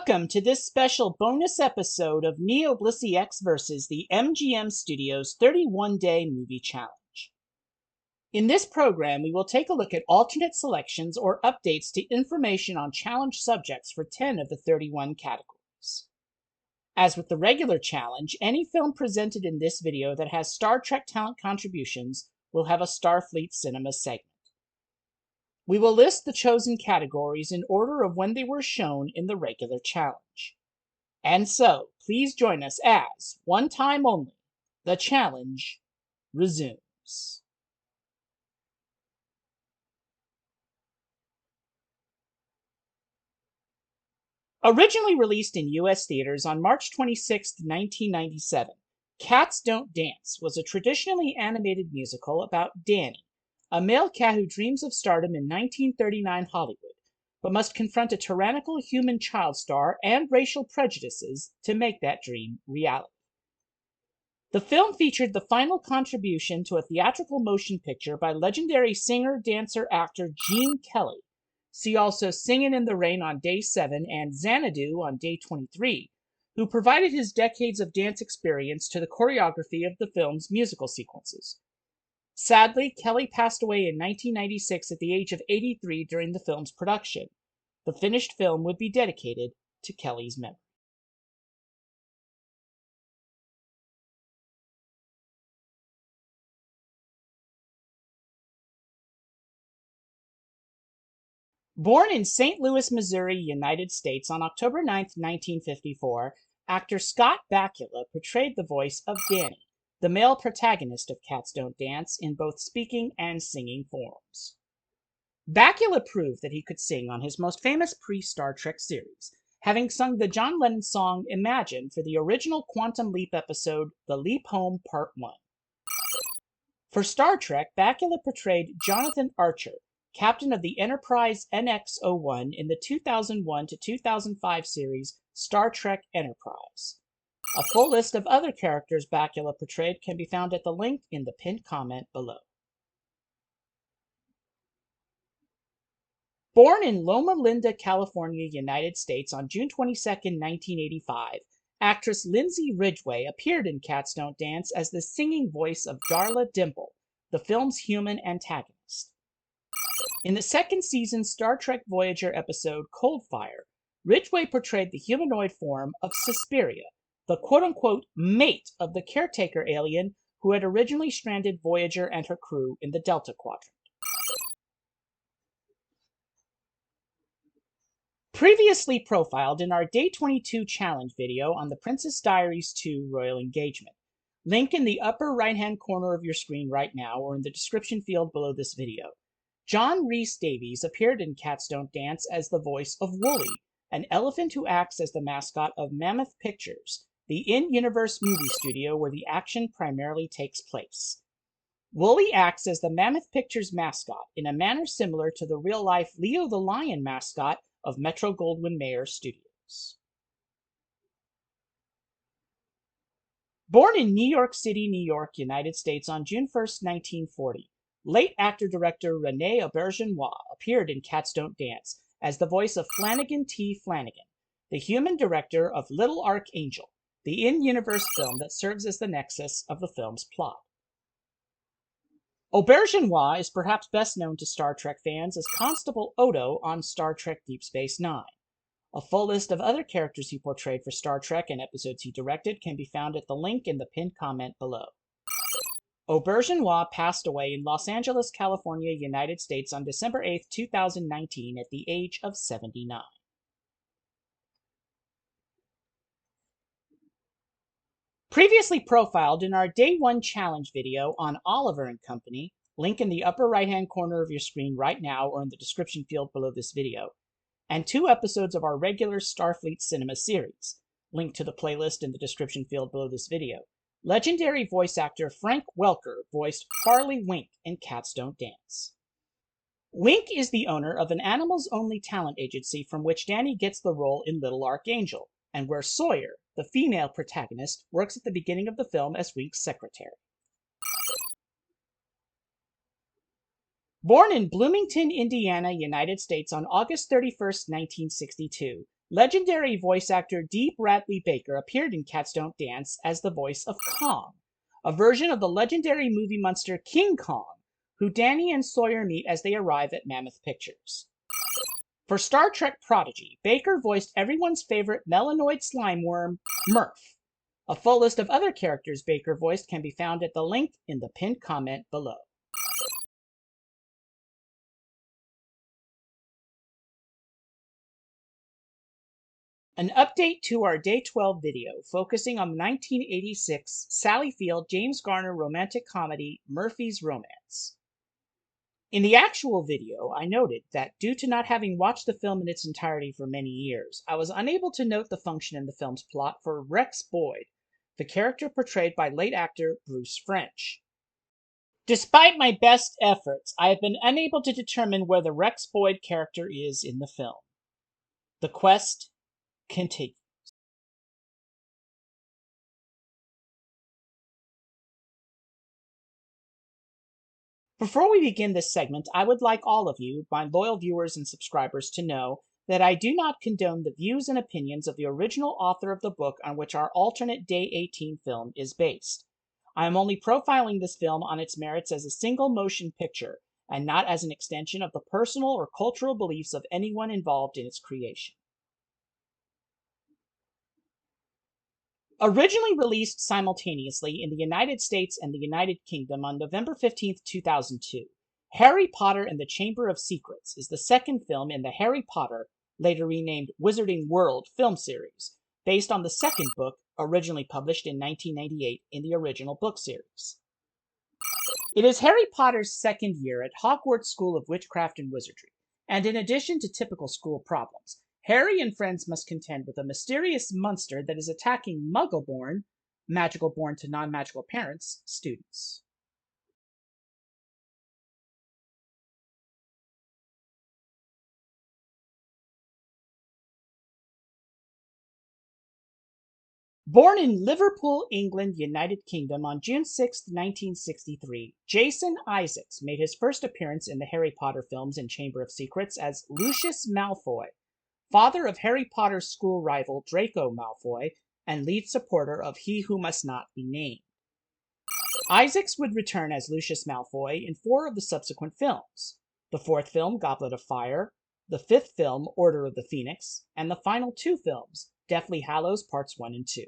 Welcome to this special bonus episode of NeoBlisseyX versus the MGM Studios 31-Day Movie Challenge. In this program, we will take a look at alternate selections or updates to information on challenge subjects for 10 of the 31 categories. As with the regular challenge, any film presented in this video that has Star Trek talent contributions will have a Starfleet Cinema segment. We will list the chosen categories in order of when they were shown in the regular challenge. And so, please join us as, one time only, the challenge resumes. Originally released in U.S. theaters on March 26, 1997, Cats Don't Dance was a traditionally animated musical about Danny, a male cat who dreams of stardom in 1939 Hollywood, but must confront a tyrannical human child star and racial prejudices to make that dream reality. The film featured the final contribution to a theatrical motion picture by legendary singer, dancer, actor Gene Kelly. See also Singin' in the Rain on Day 7 and Xanadu on Day 23, who provided his decades of dance experience to the choreography of the film's musical sequences. Sadly, Kelly passed away in 1996 at the age of 83 during the film's production. The finished film would be dedicated to Kelly's memory. Born in St. Louis, Missouri, United States on October 9, 1954, actor Scott Bakula portrayed the voice of Danny, the male protagonist of Cats Don't Dance, in both speaking and singing forms. Bakula proved that he could sing on his most famous pre-Star Trek series, having sung the John Lennon song Imagine for the original Quantum Leap episode The Leap Home Part 1. For Star Trek, Bakula portrayed Jonathan Archer, captain of the Enterprise NX-01 in the 2001 to 2005 series Star Trek Enterprise. A full list of other characters Bakula portrayed can be found at the link in the pinned comment below. Born in Loma Linda, California, United States on June 22, 1985, actress Lindsay Ridgway appeared in Cats Don't Dance as the singing voice of Darla Dimple, the film's human antagonist. In the second season Star Trek Voyager episode Cold Fire, Ridgway portrayed the humanoid form of Suspiria, the quote-unquote mate of the caretaker alien who had originally stranded Voyager and her crew in the Delta Quadrant. Previously profiled in our Day 22 challenge video on the Princess Diaries 2 Royal Engagement. Link in the upper right-hand corner of your screen right now or in the description field below this video. John Rhys Davies appeared in Cats Don't Dance as the voice of Wooly, an elephant who acts as the mascot of Mammoth Pictures, the in-universe movie studio where the action primarily takes place. Wooly acts as the Mammoth Pictures mascot in a manner similar to the real-life Leo the Lion mascot of Metro-Goldwyn-Mayer Studios. Born in New York City, New York, United States on June 1, 1940, late actor-director René Auberjonois appeared in Cats Don't Dance as the voice of Flanagan T. Flanagan, the human director of Little Archangel, the in-universe film that serves as the nexus of the film's plot. Auberjonois is perhaps best known to Star Trek fans as Constable Odo on Star Trek Deep Space Nine. A full list of other characters he portrayed for Star Trek and episodes he directed can be found at the link in the pinned comment below. Auberjonois passed away in Los Angeles, California, United States on December 8, 2019 at the age of 79. Previously profiled in our Day 1 challenge video on Oliver and Company, link in the upper right-hand corner of your screen right now or in the description field below this video, and 2 episodes of our regular Starfleet Cinema series, link to the playlist in the description field below this video. Legendary voice actor Frank Welker voiced Farley Wink in Cats Don't Dance. Wink is the owner of an animals-only talent agency from which Danny gets the role in Little Archangel, and where Sawyer, the female protagonist, works at the beginning of the film as Wink's secretary. Born in Bloomington, Indiana, United States on August 31, 1962, Legendary voice actor D. Bradley Baker appeared in Cats Don't Dance as the voice of Kong, a version of the legendary movie monster King Kong, who Danny and Sawyer meet as they arrive at Mammoth Pictures. For Star Trek Prodigy, Baker voiced everyone's favorite melanoid slime worm, Murph. A full list of other characters Baker voiced can be found at the link in the pinned comment below. An update to our Day 12 video focusing on the 1986 Sally Field James Garner romantic comedy Murphy's Romance. In the actual video, I noted that due to not having watched the film in its entirety for many years, I was unable to note the function in the film's plot for Rex Boyd, the character portrayed by late actor Bruce French. Despite my best efforts, I have been unable to determine where the Rex Boyd character is in the film. The quest continues. Before we begin this segment, I would like all of you, my loyal viewers and subscribers, to know that I do not condone the views and opinions of the original author of the book on which our alternate Day 18 film is based. I am only profiling this film on its merits as a single motion picture, and not as an extension of the personal or cultural beliefs of anyone involved in its creation. Originally released simultaneously in the United States and the United Kingdom on November 15, 2002, Harry Potter and the Chamber of Secrets is the second film in the Harry Potter, later renamed Wizarding World film series, based on the second book, originally published in 1998 in the original book series. It is Harry Potter's second year at Hogwarts School of Witchcraft and Wizardry, and in addition to typical school problems, Harry and friends must contend with a mysterious monster that is attacking Muggle-born, magical-born to non-magical parents, students. Born in Liverpool, England, United Kingdom on June 6, 1963, Jason Isaacs made his first appearance in the Harry Potter films and Chamber of Secrets as Lucius Malfoy, father of Harry Potter's school rival Draco Malfoy, and lead supporter of He Who Must Not Be Named. Isaacs would return as Lucius Malfoy in 4 of the subsequent films: the 4th film, Goblet of Fire, the 5th film, Order of the Phoenix, and the final 2 films, Deathly Hallows Parts 1 and 2.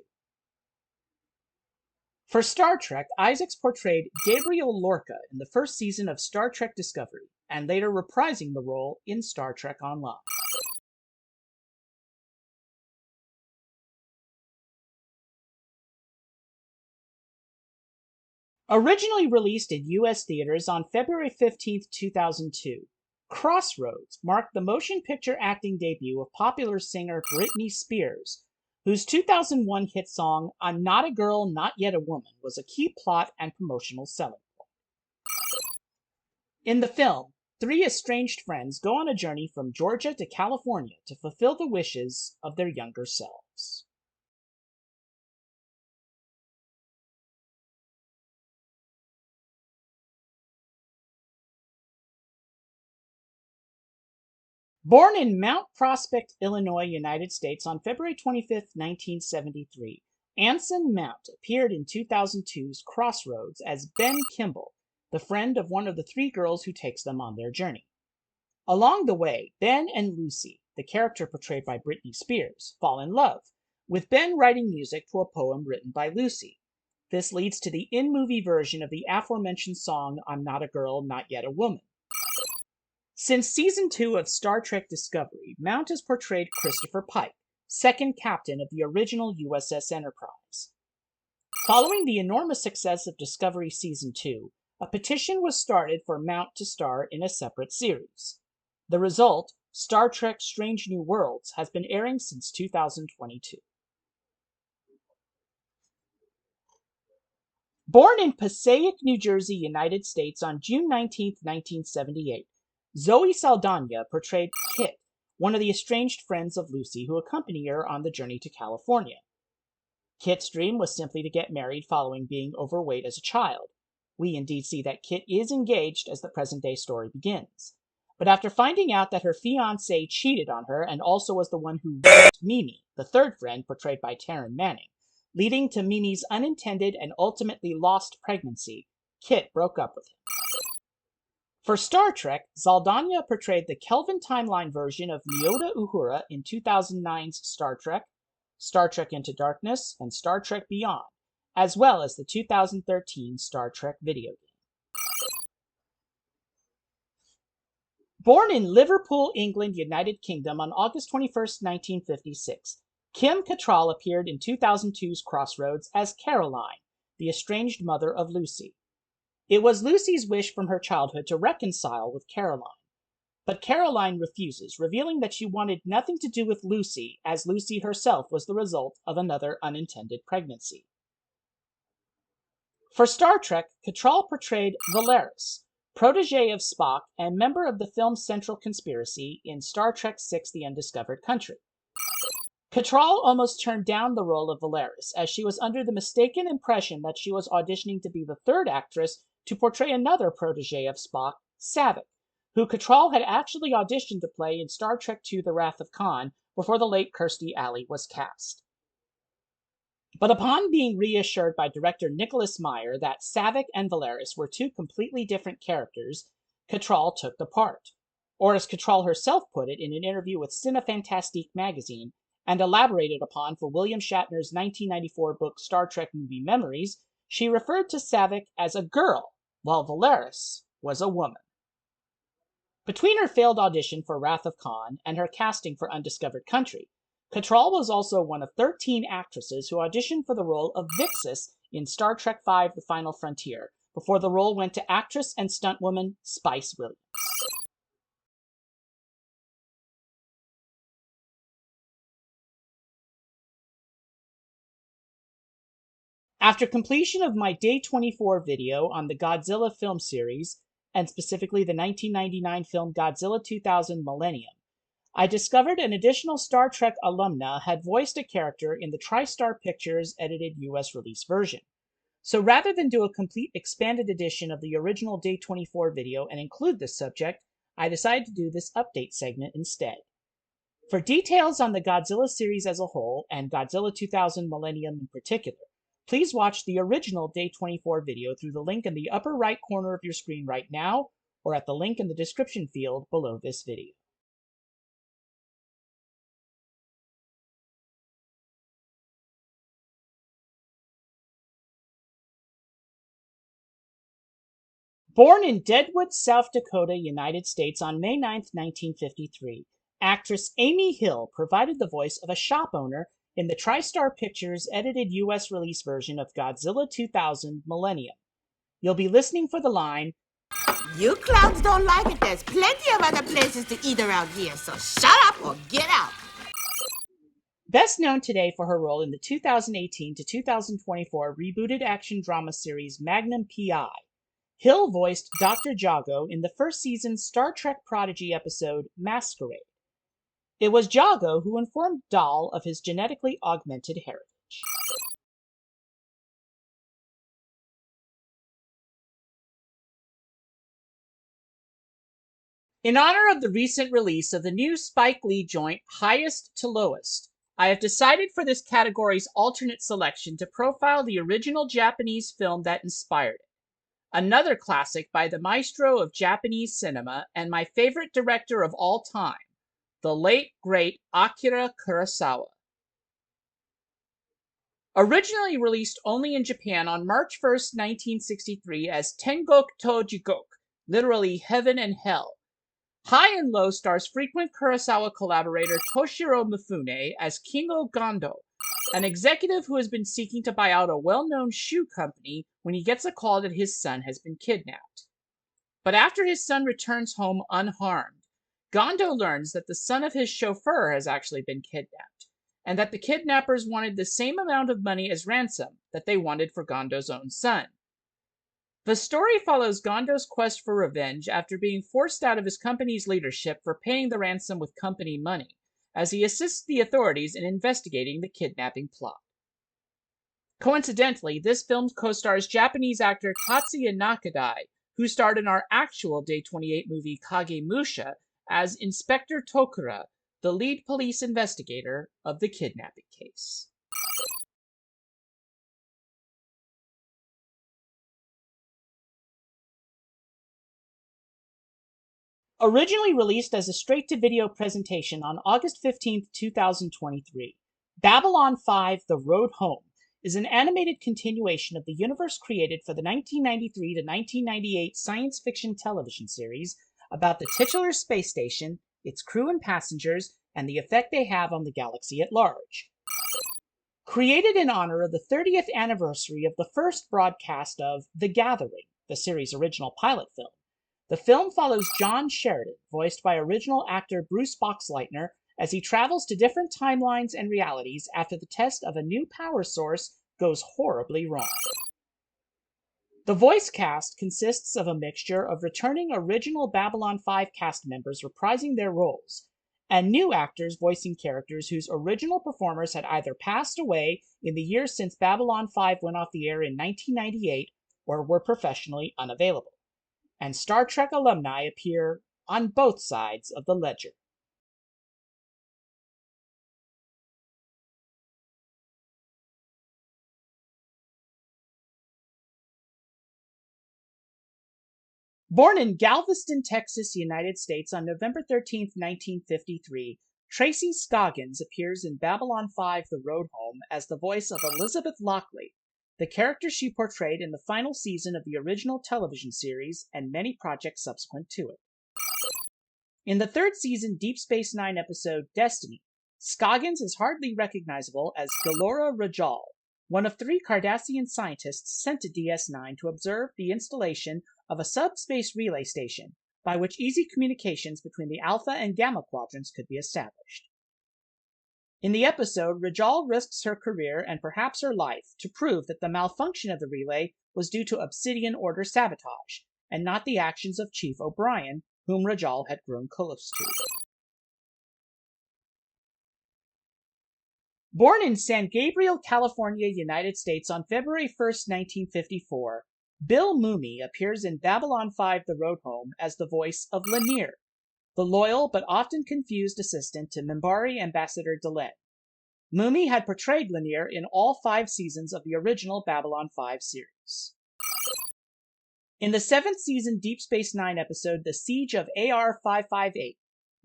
For Star Trek, Isaacs portrayed Gabriel Lorca in the first season of Star Trek Discovery, and later reprising the role in Star Trek Online. Originally released in U.S. theaters on February 15, 2002, Crossroads marked the motion picture acting debut of popular singer Britney Spears, whose 2001 hit song I'm Not a Girl, Not Yet a Woman was a key plot and promotional selling point. In the film, 3 estranged friends go on a journey from Georgia to California to fulfill the wishes of their younger selves. Born in Mount Prospect, Illinois, United States on February 25, 1973, Anson Mount appeared in 2002's Crossroads as Ben Kimball, the friend of one of the 3 girls who takes them on their journey. Along the way, Ben and Lucy, the character portrayed by Britney Spears, fall in love, with Ben writing music to a poem written by Lucy. This leads to the in-movie version of the aforementioned song I'm Not a Girl, Not Yet a Woman. Since Season 2 of Star Trek Discovery, Mount has portrayed Christopher Pike, second captain of the original USS Enterprise. Following the enormous success of Discovery Season 2, a petition was started for Mount to star in a separate series. The result, Star Trek Strange New Worlds, has been airing since 2022. Born in Passaic, New Jersey, United States on June 19, 1978, Zoe Saldana portrayed Kit, one of the estranged friends of Lucy who accompany her on the journey to California. Kit's dream was simply to get married following being overweight as a child. We indeed see that Kit is engaged as the present-day story begins. But after finding out that her fiancé cheated on her and also was the one who raped Mimi, the third friend portrayed by Taryn Manning, leading to Mimi's unintended and ultimately lost pregnancy, Kit broke up with him. For Star Trek, Zaldana portrayed the Kelvin timeline version of Nyota Uhura in 2009's Star Trek Into Darkness, and Star Trek Beyond, as well as the 2013 Star Trek video game. Born in Liverpool, England, United Kingdom on August 21, 1956, Kim Cattrall appeared in 2002's Crossroads as Caroline, the estranged mother of Lucy. It was Lucy's wish from her childhood to reconcile with Caroline, but Caroline refuses, revealing that she wanted nothing to do with Lucy, as Lucy herself was the result of another unintended pregnancy. For Star Trek, Cattrall portrayed Valeris, protege of Spock and member of the film's central conspiracy in Star Trek VI: The Undiscovered Country. Cattrall almost turned down the role of Valeris, as she was under the mistaken impression that she was auditioning to be the third actress to portray another protege of Spock, Saavik, who Cattrall had actually auditioned to play in Star Trek II: The Wrath of Khan before the late Kirstie Alley was cast. But upon being reassured by director Nicholas Meyer that Saavik and Valeris were two completely different characters, Cattrall took the part. Or as Cattrall herself put it in an interview with Cinefantastique magazine, and elaborated upon for William Shatner's 1994 book Star Trek Movie Memories, she referred to Saavik as a girl, while Valeris was a woman. Between her failed audition for Wrath of Khan and her casting for Undiscovered Country, Cattrall was also one of 13 actresses who auditioned for the role of Vixis in Star Trek V: The Final Frontier, before the role went to actress and stuntwoman Spice Williams. After completion of my Day 24 video on the Godzilla film series, and specifically the 1999 film Godzilla 2000 Millennium, I discovered an additional Star Trek alumna had voiced a character in the TriStar Pictures edited US release version. So rather than do a complete expanded edition of the original Day 24 video and include this subject, I decided to do this update segment instead. For details on the Godzilla series as a whole, and Godzilla 2000 Millennium in particular, please watch the original Day 24 video through the link in the upper right corner of your screen right now, or at the link in the description field below this video. Born in Deadwood, South Dakota, United States on May 9, 1953, actress Amy Hill provided the voice of a shop owner in the TriStar Pictures edited US release version of Godzilla 2000 Millennium. You'll be listening for the line, "You clowns don't like it. There's plenty of other places to eat around here, so shut up or get out." Best known today for her role in the 2018 to 2024 rebooted action drama series Magnum P.I. Hill voiced Dr. Jago in the first season's Star Trek Prodigy episode Masquerade. It was Jago who informed Dal of his genetically augmented heritage. In honor of the recent release of the new Spike Lee joint Highest to Lowest, I have decided for this category's alternate selection to profile the original Japanese film that inspired it. Another classic by the maestro of Japanese cinema and my favorite director of all time, the late, great Akira Kurosawa. Originally released only in Japan on March 1, 1963 as Tengok to Jigok, literally Heaven and Hell, High and Low stars frequent Kurosawa collaborator Toshiro Mifune as Kingo Gondo, an executive who has been seeking to buy out a well-known shoe company when he gets a call that his son has been kidnapped. But after his son returns home unharmed, Gondo learns that the son of his chauffeur has actually been kidnapped, and that the kidnappers wanted the same amount of money as ransom that they wanted for Gondo's own son. The story follows Gondo's quest for revenge after being forced out of his company's leadership for paying the ransom with company money, as he assists the authorities in investigating the kidnapping plot. Coincidentally, this film co-stars Japanese actor Tatsuya Nakadai, who starred in our actual Day 28 movie Kagemusha as Inspector Tokura, the lead police investigator of the kidnapping case. Originally released as a straight-to-video presentation on August 15, 2023, Babylon 5: The Road Home is an animated continuation of the universe created for the 1993 to 1998 science fiction television series about the titular space station, its crew and passengers, and the effect they have on the galaxy at large. Created in honor of the 30th anniversary of the first broadcast of The Gathering, the series' original pilot film, the film follows John Sheridan, voiced by original actor Bruce Boxleitner, as he travels to different timelines and realities after the test of a new power source goes horribly wrong. The voice cast consists of a mixture of returning original Babylon 5 cast members reprising their roles, and new actors voicing characters whose original performers had either passed away in the years since Babylon 5 went off the air in 1998 or were professionally unavailable. And Star Trek alumni appear on both sides of the ledger. Born in Galveston, Texas, United States on November 13, 1953, Tracy Scoggins appears in Babylon 5: The Road Home as the voice of Elizabeth Lockley, the character she portrayed in the final season of the original television series and many projects subsequent to it. In the third season Deep Space Nine episode Destiny, Scoggins is hardly recognizable as Galora Rajal, one of 3 Cardassian scientists sent to DS9 to observe the installation of a subspace relay station by which easy communications between the Alpha and Gamma quadrants could be established. In the episode, Rajal risks her career and perhaps her life to prove that the malfunction of the relay was due to Obsidian Order sabotage, and not the actions of Chief O'Brien, whom Rajal had grown close to. Born in San Gabriel, California, United States on February 1, 1954, Bill Mumy appears in Babylon 5: The Road Home as the voice of Lanier, the loyal but often confused assistant to Minbari Ambassador Delenn. Mumy had portrayed Lanier in all 5 seasons of the original Babylon 5 series. In the 7th season Deep Space Nine episode The Siege of AR-558,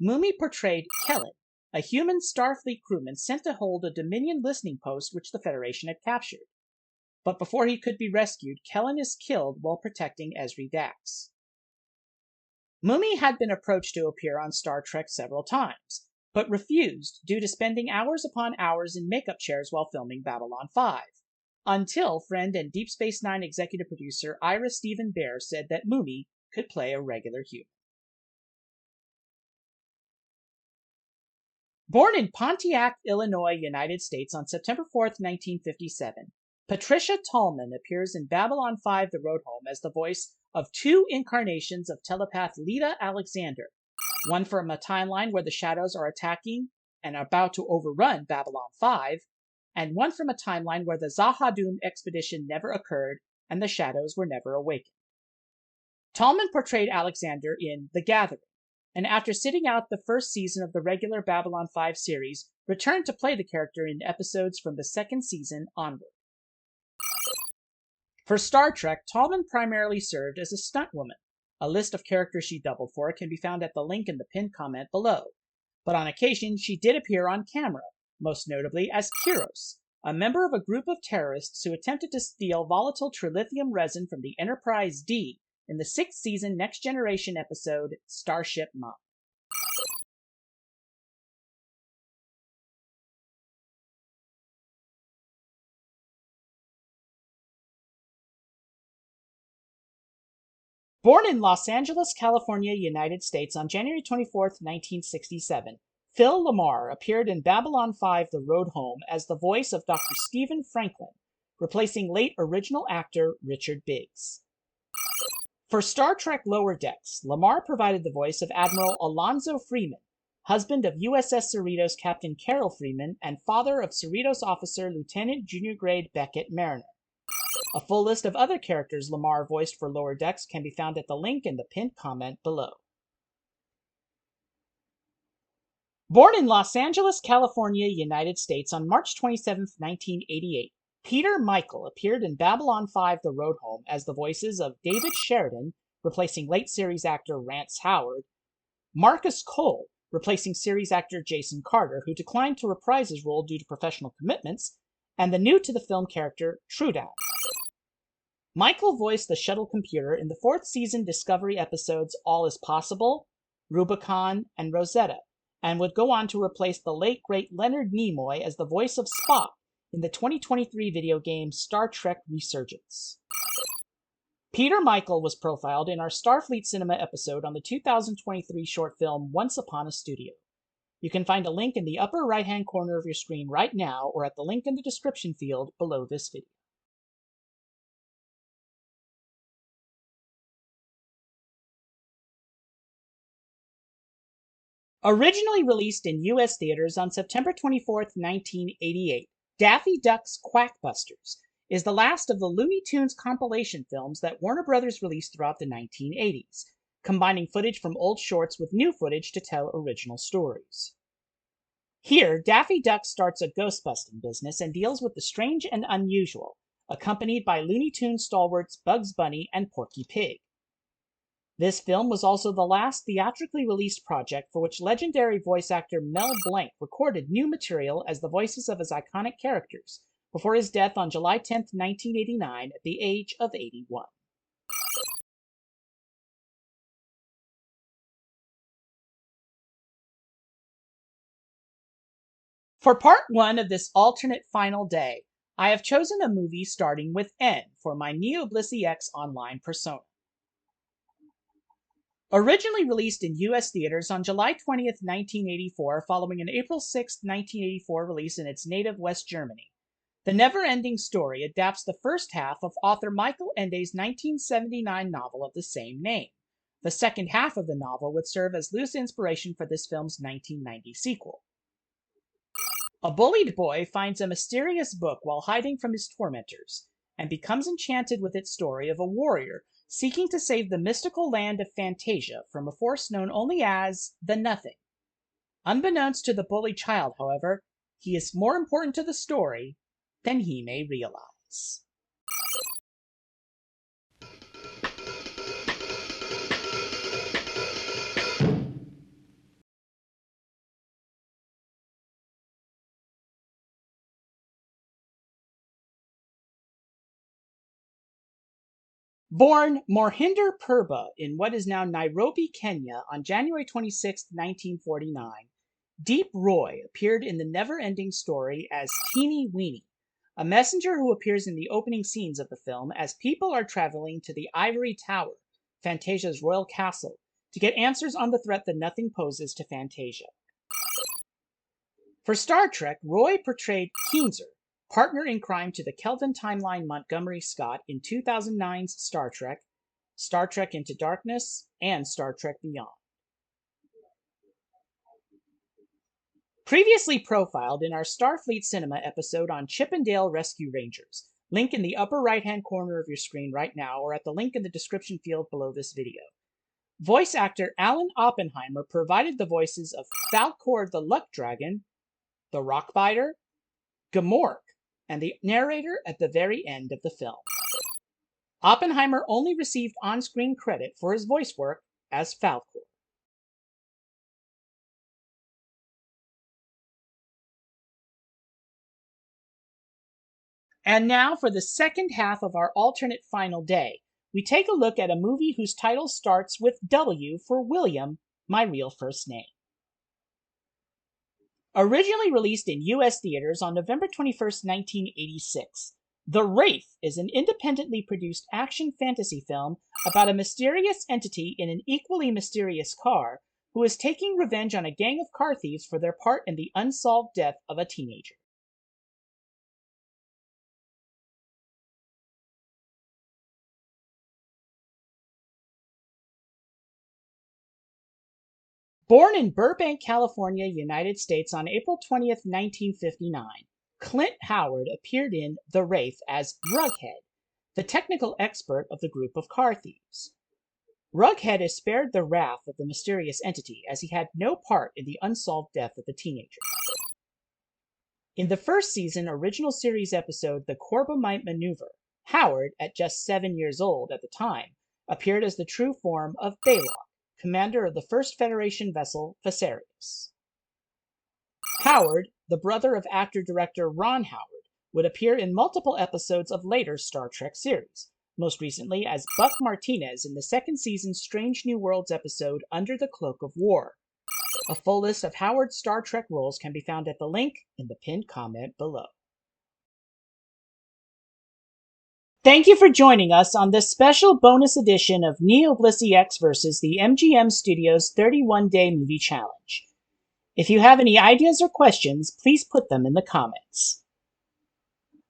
Mumy portrayed Kellen, a human Starfleet crewman sent to hold a Dominion listening post which the Federation had captured. But before he could be rescued, Kellen is killed while protecting Ezri Dax. Mumy had been approached to appear on Star Trek several times, but refused due to spending hours upon hours in makeup chairs while filming Babylon 5, until friend and Deep Space Nine executive producer Ira Stephen Bear said that Mumy could play a regular human. Born in Pontiac, Illinois, United States on September 4, 1957, Patricia Tallman appears in Babylon 5: The Road Home as the voice of 2 incarnations of telepath Lita Alexander, one from a timeline where the Shadows are attacking and about to overrun Babylon 5, and one from a timeline where the Zahadum expedition never occurred and the Shadows were never awakened. Tallman portrayed Alexander in The Gathering, and after sitting out the first season of the regular Babylon 5 series, returned to play the character in episodes from the 2nd season onward. For Star Trek, Tallman primarily served as a stunt woman. A list of characters she doubled for can be found at the link in the pinned comment below. But on occasion, she did appear on camera, most notably as Kiros, a member of a group of terrorists who attempted to steal volatile trilithium resin from the Enterprise D in the 6th season Next Generation episode Starship Mine. Born in Los Angeles, California, United States on January 24, 1967, Phil LaMarr appeared in Babylon 5: The Road Home as the voice of Dr. Stephen Franklin, replacing late original actor Richard Biggs. For Star Trek Lower Decks, LaMarr provided the voice of Admiral Alonzo Freeman, husband of USS Cerritos Captain Carol Freeman and father of Cerritos officer Lieutenant Junior Grade Beckett Mariner. A full list of other characters Lamar voiced for Lower Decks can be found at the link in the pinned comment below. Born in Los Angeles, California, United States on March 27, 1988, Peter Michael appeared in Babylon 5: The Road Home as the voices of David Sheridan, replacing late series actor Rance Howard, Marcus Cole, replacing series actor Jason Carter, who declined to reprise his role due to professional commitments, and the new-to-the-film character Trudan. Michael voiced the shuttle computer in the 4th season Discovery episodes All Is Possible, Rubicon, and Rosetta, and would go on to replace the late great Leonard Nimoy as the voice of Spock in the 2023 video game Star Trek Resurgence. Peter Michael was profiled in our Starfleet Cinema episode on the 2023 short film Once Upon a Studio. You can find a link in the upper right-hand corner of your screen right now or at the link in the description field below this video. Originally released in U.S. theaters on September 24, 1988, Daffy Duck's Quackbusters is the last of the Looney Tunes compilation films that Warner Brothers released throughout the 1980s, combining footage from old shorts with new footage to tell original stories. Here, Daffy Duck starts a ghost-busting business and deals with the strange and unusual, accompanied by Looney Tunes stalwarts Bugs Bunny and Porky Pig. This film was also the last theatrically released project for which legendary voice actor Mel Blanc recorded new material as the voices of his iconic characters, before his death on July 10, 1989, at the age of 81. For part 1 of this alternate final day, I have chosen a movie starting with N for my NeoBlisseyX online persona. Originally released in U.S. theaters on July 20, 1984, following an April 6, 1984 release in its native West Germany, The Never-Ending Story adapts the first half of author Michael Ende's 1979 novel of the same name. The second half of the novel would serve as loose inspiration for this film's 1990 sequel. A bullied boy finds a mysterious book while hiding from his tormentors, and becomes enchanted with its story of a warrior seeking to save the mystical land of Fantasia from a force known only as the Nothing. Unbeknownst to the bullied child, however, he is more important to the story than he may realize. Born Mohinder Purba in what is now Nairobi, Kenya, on January 26, 1949, Deep Roy appeared in The Never-Ending Story as Teeny Weeny, a messenger who appears in the opening scenes of the film as people are traveling to the Ivory Tower, Fantasia's royal castle, to get answers on the threat the Nothing poses to Fantasia. For Star Trek, Roy portrayed Keenser, partner in crime to the Kelvin timeline Montgomery Scott in 2009's Star Trek Into Darkness, and Star Trek Beyond. Previously profiled in our Starfleet Cinema episode on Chippendale Rescue Rangers, link in the upper right-hand corner of your screen right now or at the link in the description field below this video. Voice actor Alan Oppenheimer provided the voices of Falkor the Luck Dragon, the Rockbiter, Gamork, and the narrator at the very end of the film. Oppenheimer only received on-screen credit for his voice work as Falkor. And now for the second half of our alternate final day, we take a look at a movie whose title starts with W for William, my real first name. Originally released in U.S. theaters on November 21, 1986, The Wraith is an independently produced action fantasy film about a mysterious entity in an equally mysterious car who is taking revenge on a gang of car thieves for their part in the unsolved death of a teenager. Born in Burbank, California, United States on April 20, 1959, Clint Howard appeared in The Wraith as Drughead, the technical expert of the group of car thieves. Rughead is spared the wrath of the mysterious entity as he had no part in the unsolved death of the teenager. In the first season original series episode The Corbomite Maneuver, Howard, at just 7 years old at the time, appeared as the true form of Baylock, commander of the First Federation vessel Fesarius. Howard, the brother of actor-director Ron Howard, would appear in multiple episodes of later Star Trek series, most recently as Buck Martinez in the second season's Strange New Worlds episode Under the Cloak of War. A full list of Howard's Star Trek roles can be found at the link in the pinned comment below. Thank you for joining us on this special bonus edition of NeoBlisseyX versus the MGM Studios 31-Day Movie Challenge. If you have any ideas or questions, please put them in the comments.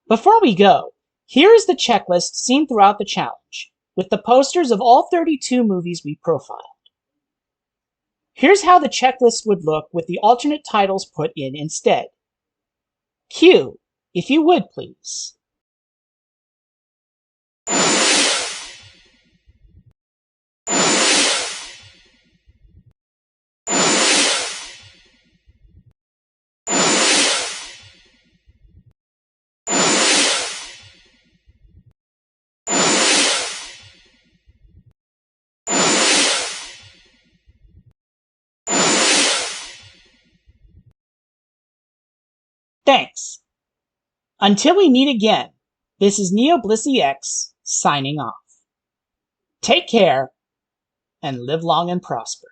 Before we go, here is the checklist seen throughout the challenge, with the posters of all 32 movies we profiled. Here's how the checklist would look with the alternate titles put in instead. Cue, if you would please. Thanks. Until we meet again, this is NeoBlisseyX signing off. Take care and live long and prosper.